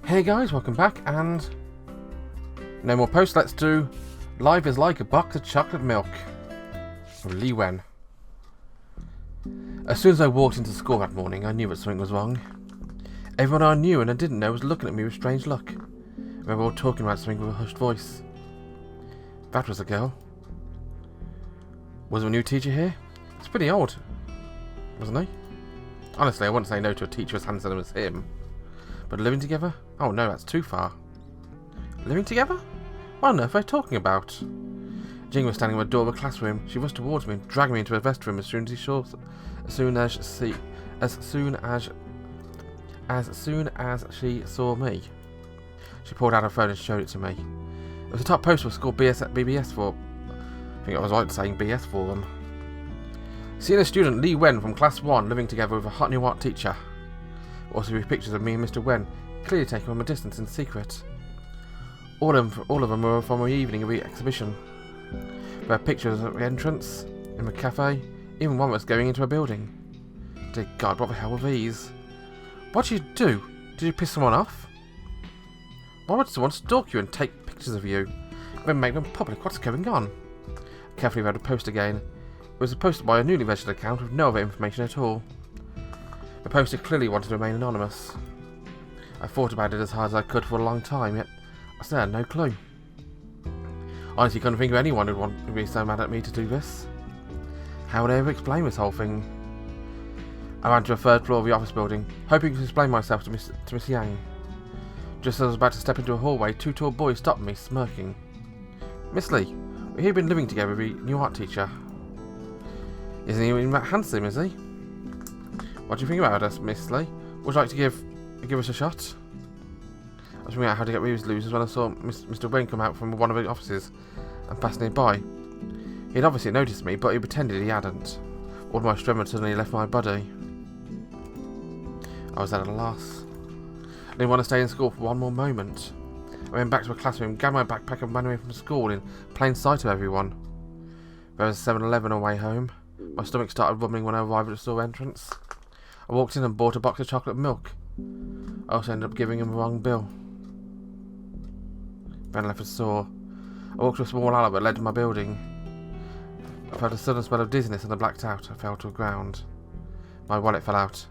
Hey guys, welcome back, and no more posts, let's do Life is Like a Box of Chocolate Milk from Lee Wen. As soon as I walked into school that morning, I knew that something was wrong. Everyone I knew and I didn't know was looking at me with a strange look. They were all talking about something with a hushed voice. That was a girl. Was there a new teacher here? It's pretty odd, wasn't he? Honestly, I wouldn't say no to a teacher as handsome as him. But living together? Oh no, that's too far. Living together? What on earth are they talking about? Jing was standing at the door of the classroom. She rushed towards me and dragged me into her vestibule as soon as she saw me. She pulled out her phone and showed it to me. It was a top poster of school BBS for. I think I was right saying BS for them. Seeing a student Lee Wen from class 1 living together with a hot new art teacher. Also with pictures of me and Mr. Wen, clearly taken from a distance in secret. All of them were from the evening of the exhibition. There were pictures at the entrance, in the cafe, even one was going into a building. Dear God, what the hell were these? What did you do? Did you piss someone off? Why would someone stalk you and take pictures of you, then make them public? What's going on? I carefully read the post again. It was posted by a newly registered account with no other information at all. The poster clearly wanted to remain anonymous. I thought about it as hard as I could for a long time, yet I still had no clue. Honestly, couldn't think of anyone who'd want to be so mad at me to do this. How would I ever explain this whole thing? I ran to the third floor of the office building, hoping to explain myself to Miss Yang. Just as I was about to step into a hallway, two tall boys stopped me, smirking. Miss Lee, we hear you've been living together with your new art teacher. Isn't he even that handsome, is he? What do you think about us, Miss Lee? Would you like to give us a shot? I was figuring out how to get rid of these losers when I saw Mr. Wen come out from one of the offices and pass nearby. He'd obviously noticed me, but he pretended he hadn't. All my strength had suddenly left my body. I was at a loss. I didn't want to stay in school for one more moment. I went back to my classroom, gathered my backpack and ran away from school in plain sight of everyone. There was a 7-Eleven on the way home. My stomach started rumbling when I arrived at the store entrance. I walked in and bought a box of chocolate milk. I also ended up giving him the wrong bill. Then I left the store. I walked to a small alley that led to my building. I felt a sudden spell of dizziness and I blacked out. I fell to the ground. My wallet fell out.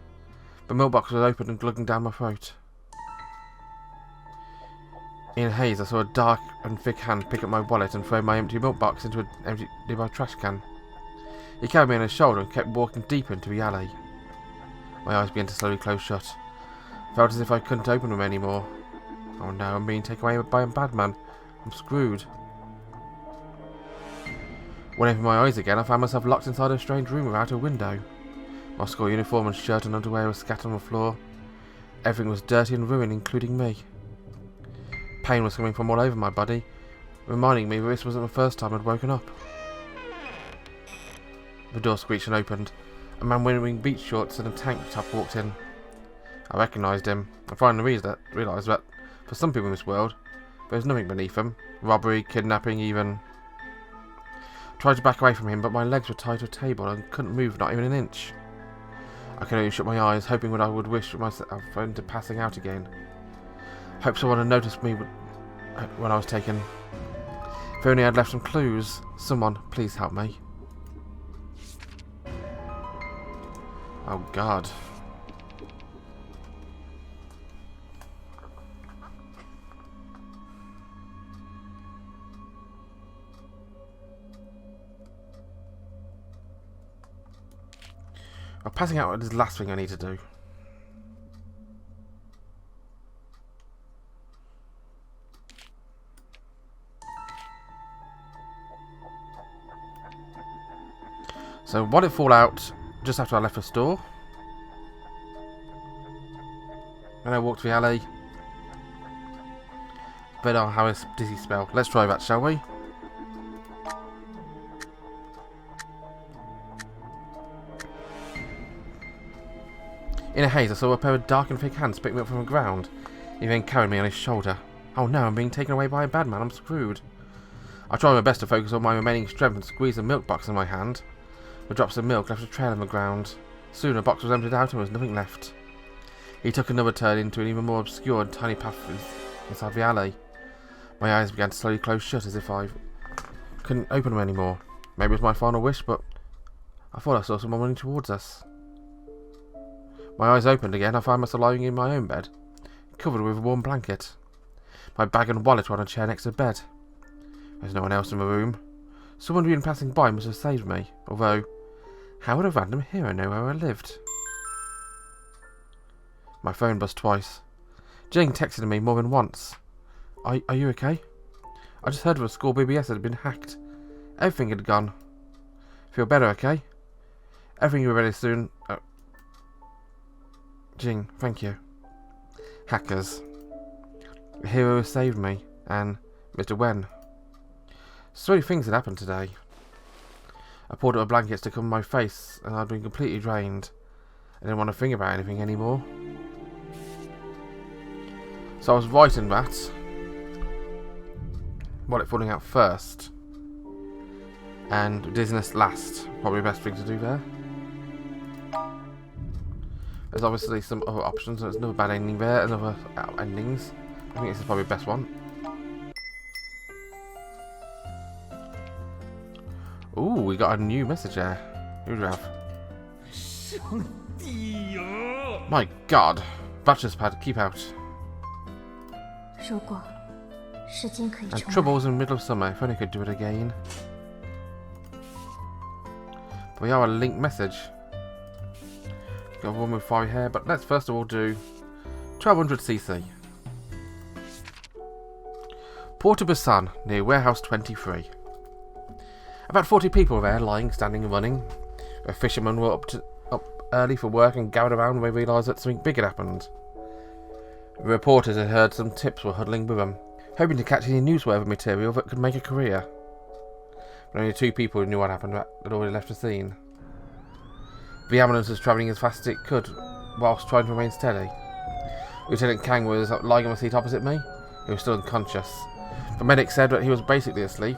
The milk box was open and glugging down my throat. In a haze, I saw a dark and thick hand pick up my wallet and throw my empty milk box into an empty nearby trash can. He carried me on his shoulder and kept walking deeper into the alley. My eyes began to slowly close shut. I felt as if I couldn't open them anymore. Oh no, I'm being taken away by a bad man. I'm screwed. When I opened my eyes again, I found myself locked inside a strange room without a window. My school uniform and shirt and underwear were scattered on the floor. Everything was dirty and ruined, including me. Pain was coming from all over my body, reminding me that this wasn't the first time I'd woken up. The door squeaked and opened. A man wearing beach shorts and a tank top walked in. I recognised him. I finally realised that, for some people in this world, there was nothing beneath them. Robbery, kidnapping, even. I tried to back away from him, but my legs were tied to a table and couldn't move, not even an inch. I could only shut my eyes, hoping that I would wish myself into passing out again. Hope someone had noticed me when I was taken. If only I'd left some clues. Someone, please help me. Oh God. Well, passing out is the last thing I need to do. So, what did fall out just after I left the store? And I walked the alley. But I'll have a dizzy spell. Let's try that, shall we? In a haze, I saw a pair of dark and thick hands pick me up from the ground. He then carried me on his shoulder. Oh no, I'm being taken away by a bad man. I'm screwed. I tried my best to focus on my remaining strength and squeeze the milk box in my hand. The drops of milk left a trail on the ground. Soon the box was emptied out and there was nothing left. He took another turn into an even more obscure and tiny path inside the alley. My eyes began to slowly close shut as if I couldn't open them anymore. Maybe it was my final wish, but I thought I saw someone running towards us. My eyes opened again. I found myself lying in my own bed, covered with a warm blanket. My bag and wallet were on a chair next to the bed. There's no one else in the room. Someone who'd been passing by must have saved me, although how would a random hero know where I lived? My phone buzzed twice. Jing texted me more than once. Are you okay? I just heard of a school BBS had been hacked. Everything had gone. Feel better, okay? Everything will be ready soon. Jing, thank you. Hackers. The hero who saved me, and Mr. Wen. So many things had happened today. I pulled up blankets to cover my face, and I'd been completely drained. I didn't want to think about anything anymore. So I was right in that. Wallet falling out first. And dizziness last. Probably the best thing to do there. There's obviously some other options. There's another bad ending there, another out endings. I think this is probably the best one. Ooh, we got a new message there. Who do we have? My God! Bachelor's pad, keep out. And troubles in the middle of summer. If only I could do it again. But we are a linked message. Got one with 5 hair, but let's first of all do 1200cc. Port of Busan, near Warehouse 23. About 40 people were there, lying, standing and running. The fishermen were up early for work and gathered around when they realised that something big had happened. The reporters had heard some tips were huddling with them, hoping to catch any newsworthy material that could make a career. But only 2 people who knew what happened had already left the scene. The ambulance was travelling as fast as it could, whilst trying to remain steady. Lieutenant Kang was lying on the seat opposite me. He was still unconscious. The medic said that he was basically asleep.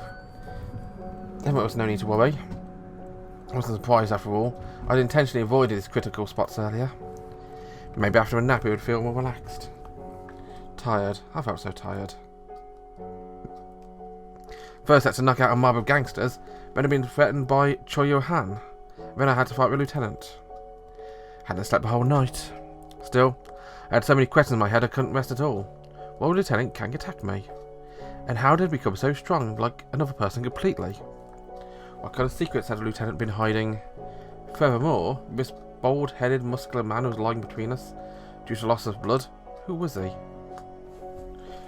Then there was no need to worry. I wasn't surprised after all. I'd intentionally avoided his critical spots earlier. Maybe after a nap he would feel more relaxed. Tired. I felt so tired. First I had to knock out a mob of gangsters, then I'd been threatened by Choyo Han. Then I had to fight with Lieutenant. Hadn't slept the whole night. Still, I had so many questions in my head I couldn't rest at all. Why would Lieutenant Kang attack me? And how did I become so strong, like another person completely? What kind of secrets had the Lieutenant been hiding? Furthermore, this bald-headed, muscular man who was lying between us, due to loss of blood, who was he?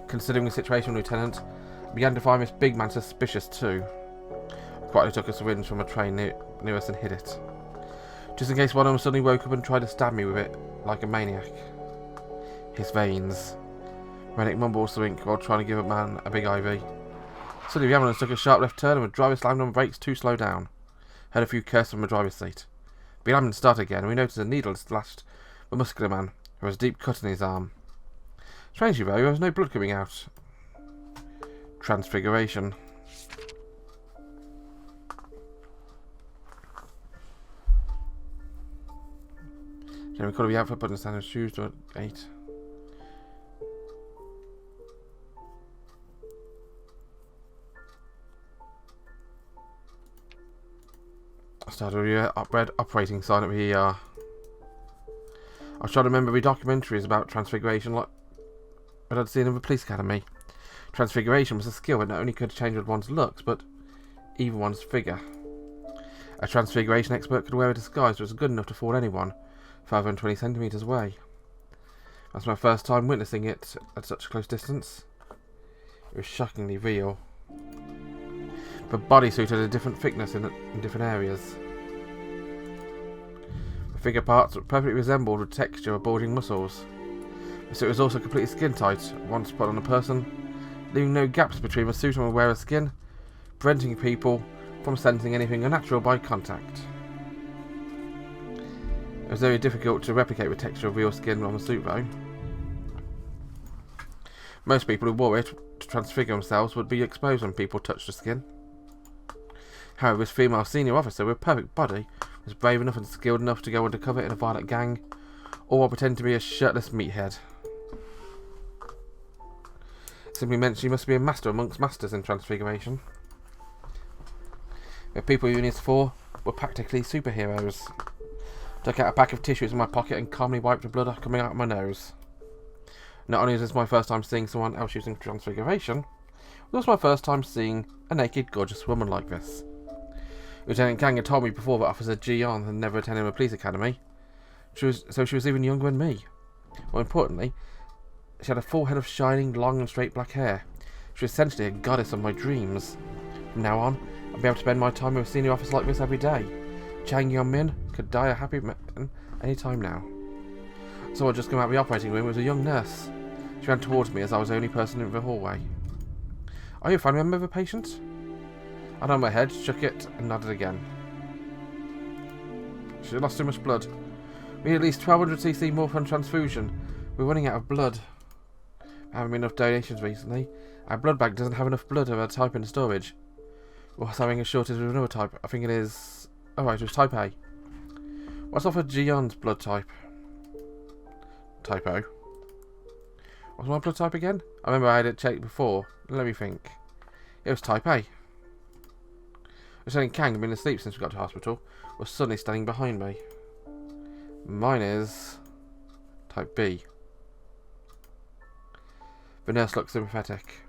Considering the situation, Lieutenant, I began to find this big man suspicious too. I quietly took a syringe from a tray near us and hid it, just in case one of them suddenly woke up and tried to stab me with it, like a maniac. His veins. Rennick mumbled something while trying to give a man a big IV. Suddenly the ambulance took a sharp left turn and the driver slammed on the brakes to slow down. Heard a few curses from the driver's seat. The ambulance started again and we noticed a needle had slashed the muscular man, who was a deep cut in his arm. Strangely though, there was no blood coming out. Transfiguration. Jamie could have the outfit, put in standard shoes to 8. I started a red operating sign at the ER. I was trying to remember the documentaries about transfiguration like that I'd seen in the police academy. Transfiguration was a skill that not only could change one's looks, but even one's figure. A transfiguration expert could wear a disguise that was good enough to fool anyone 520 centimetres away. That's my first time witnessing it at such a close distance. It was shockingly real. The bodysuit had a different thickness in different areas. The figure parts perfectly resembled the texture of bulging muscles. The suit was also completely skin tight, once put on a person, leaving no gaps between the suit and the wearer's skin, preventing people from sensing anything unnatural by contact. It was very difficult to replicate the texture of real skin on the suit though. Most people who wore it to transfigure themselves would be exposed when people touched the skin. However, this female senior officer with a perfect body was brave enough and skilled enough to go undercover in a violent gang, Or I'll pretend to be a shirtless meathead. Simply meant she must be a master amongst masters in transfiguration. The people in Unit 4 were practically superheroes. Took out a pack of tissues in my pocket and calmly wiped the blood coming out of my nose. Not only is this my first time seeing someone else using transfiguration, it was my first time seeing a naked, gorgeous woman like this. Lieutenant Kang had told me before that Officer Ji-yeon had never attended a police academy, so she was even younger than me. More importantly, she had a full head of shining, long and straight black hair. She was essentially a goddess of my dreams. From now on, I'd be able to spend my time with a senior officer like this every day. Chang Yong-min could die a happy man any time now. Someone had just come out of the operating room. It was a young nurse. She ran towards me as I was the only person in the hallway. Are you a family member of a patient? I nodded my head, shook it, and nodded again. She lost too much blood. We need at least 1200cc more from transfusion. We're running out of blood. I haven't enough donations recently. Our blood bank doesn't have enough blood of a type in storage. We're having a shortage of another type. I think it is... Oh right, it was type A. What's off of Ji-yeon's blood type? Typo. What's my blood type again? I remember I had it checked before. Let me think. It was type A. Lieutenant Kang had been asleep since we got to hospital. Was suddenly standing behind me. Mine is... type B. The nurse looked sympathetic.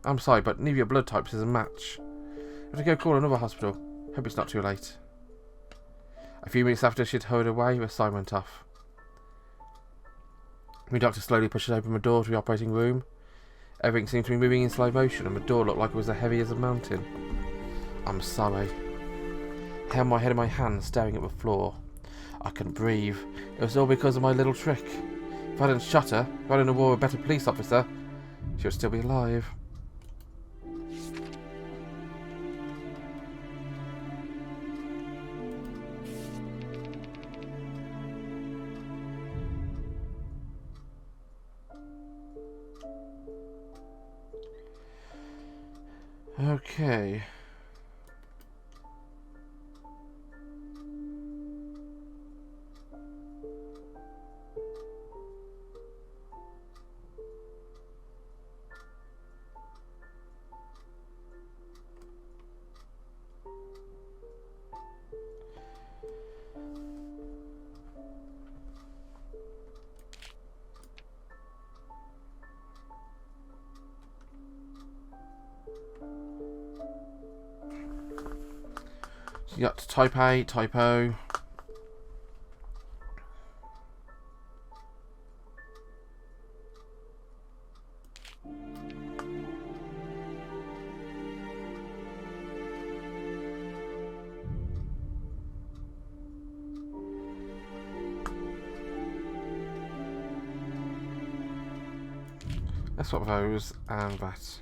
I'm sorry, but neither your blood types is a match. I have to go call another hospital. Hope it's not too late. A few minutes after she'd hurried away, the sign went off. The doctor slowly pushed open the door to the operating room. Everything seemed to be moving in slow motion, and the door looked like it was as heavy as a mountain. I'm sorry. I held my head in my hands, staring at the floor. I couldn't breathe. It was all because of my little trick. If I hadn't shot her, if I hadn't wore a better police officer, she would still be alive. Okay. You got type A, type O. Let's swap those and that.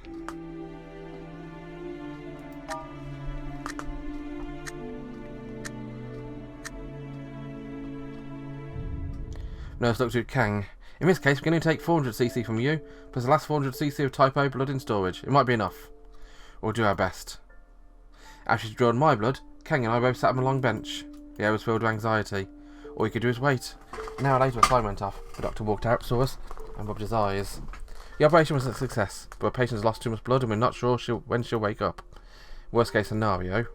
Nurse looked at Kang. In this case, we're going to take 400cc from you, plus the last 400cc of type O blood in storage. It might be enough. We'll do our best. After she'd drawn my blood, Kang and I both sat on a long bench. The air was filled with anxiety. All we could do was wait. An hour later, a sign went off. The doctor walked out, saw us, and rubbed his eyes. The operation was a success, but our patient has lost too much blood and we're not sure when she'll wake up. Worst case scenario,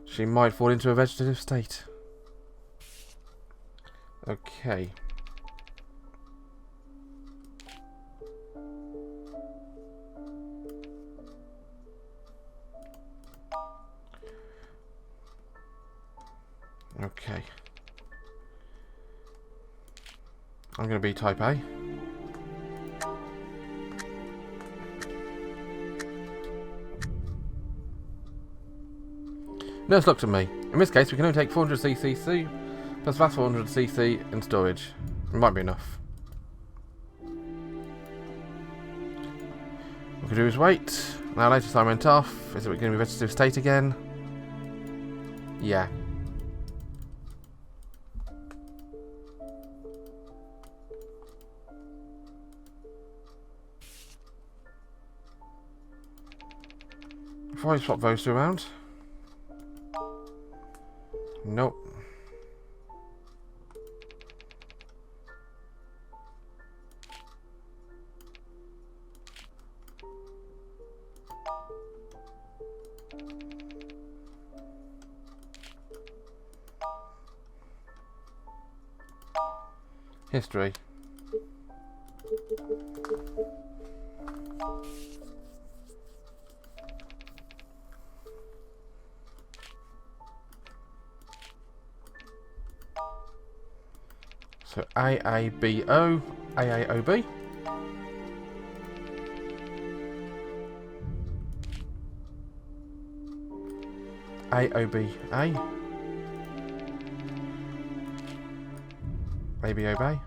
she might fall into a vegetative state. Okay. Okay. I'm going to be type A. Nurse looked at me. In this case, we can only take 400cc plus last 400cc in storage. It might be enough. What we could do is wait. Now later sign went off. Is it going to be vegetative state again? Yeah. Before I swap those two around. Nope. History. So AABO, AAOB. AOBA. ABOB.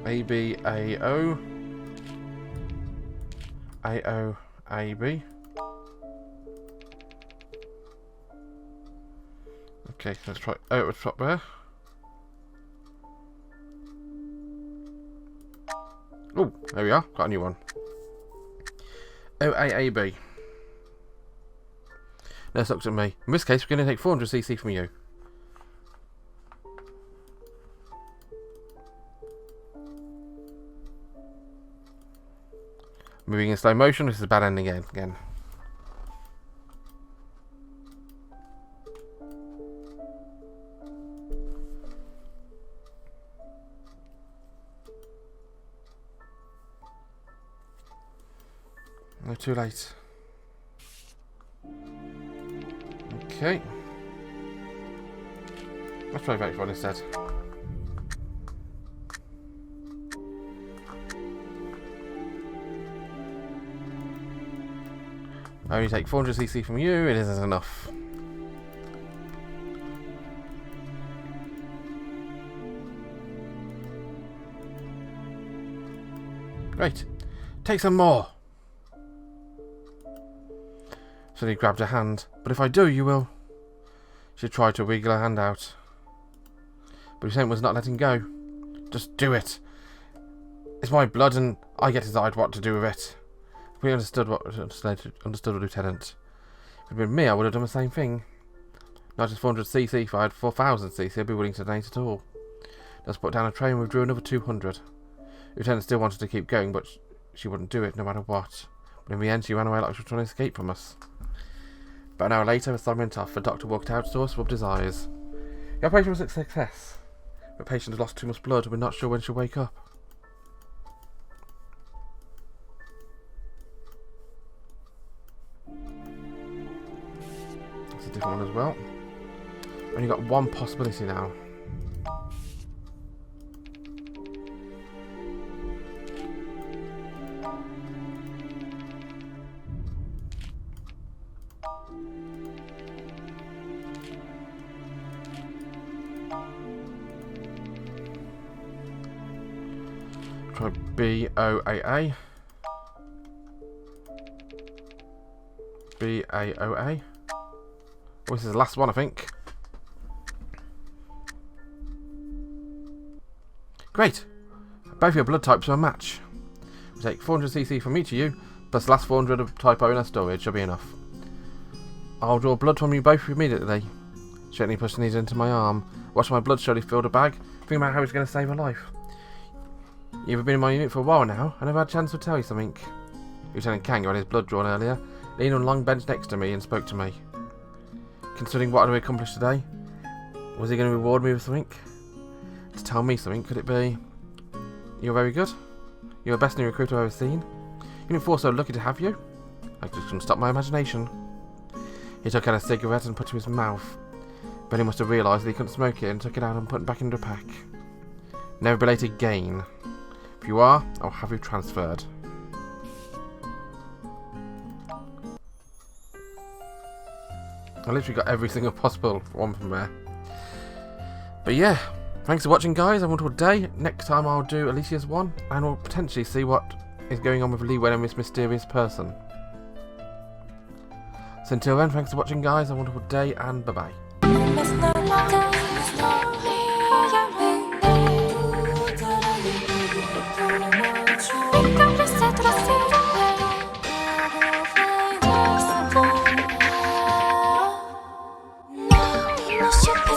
ABAO. AOAB. Okay, so let's try O at the top there. Oh, there we are. Got a new one. OAAB. No, it's looked at me. In this case, we're going to take 400cc from you. Moving in slow motion. This is a bad ending again. No, too late. Okay. Let's try back one instead. I only take 400cc from you, it isn't enough. Great. Take some more. So he grabbed her hand. But if I do, you will. She tried to wiggle her hand out. But Hussein was not letting go. Just do it. It's my blood and I get to decide what to do with it. We understood, Lieutenant. If it had been me, I would have done the same thing. Not just 400cc, if I had 4000cc, I'd be willing to donate it all. Just put down a tray and withdrew another 200. Lieutenant still wanted to keep going, but she wouldn't do it no matter what. But in the end, she ran away like she was trying to escape from us. About an hour later, the sun went off. The doctor walked out to us, rubbed his eyes. The operation was a success. The patient had lost too much blood, and we're not sure when she'll wake up. That's a different one as well. Only got one possibility now. Try BOAA. BAOA. Oh, this is the last one, I think. Great! Both your blood types are a match. We take 400cc from each of you, plus the last 400 of type O in our storage should be enough. I'll draw blood from you both immediately. Gently push the needle into my arm. Watch my blood slowly fill the bag. Think about how it's going to save a life. You've been in my unit for a while now, and I've had a chance to tell you something. Lieutenant Kang, who had his blood drawn earlier, leaned on a long bench next to me and spoke to me. Considering what I accomplished today, was he going to reward me with something? To tell me something, could it be? You're very good. You're the best new recruit I've ever seen. Unit 4 so lucky to have you. I just couldn't stop my imagination. He took out a cigarette and put it to his mouth. But he must have realised that he couldn't smoke it and took it out and put it back into the pack. Never belated gain. If you are, I'll have you transferred. I literally got every single possible one from there. But yeah, thanks for watching, guys. I want to day. Next time I'll do Alicia's one, and we'll potentially see what is going on with Lee Wen and this mysterious person. So until then, thanks for watching, guys. Have a wonderful day, and bye-bye. Super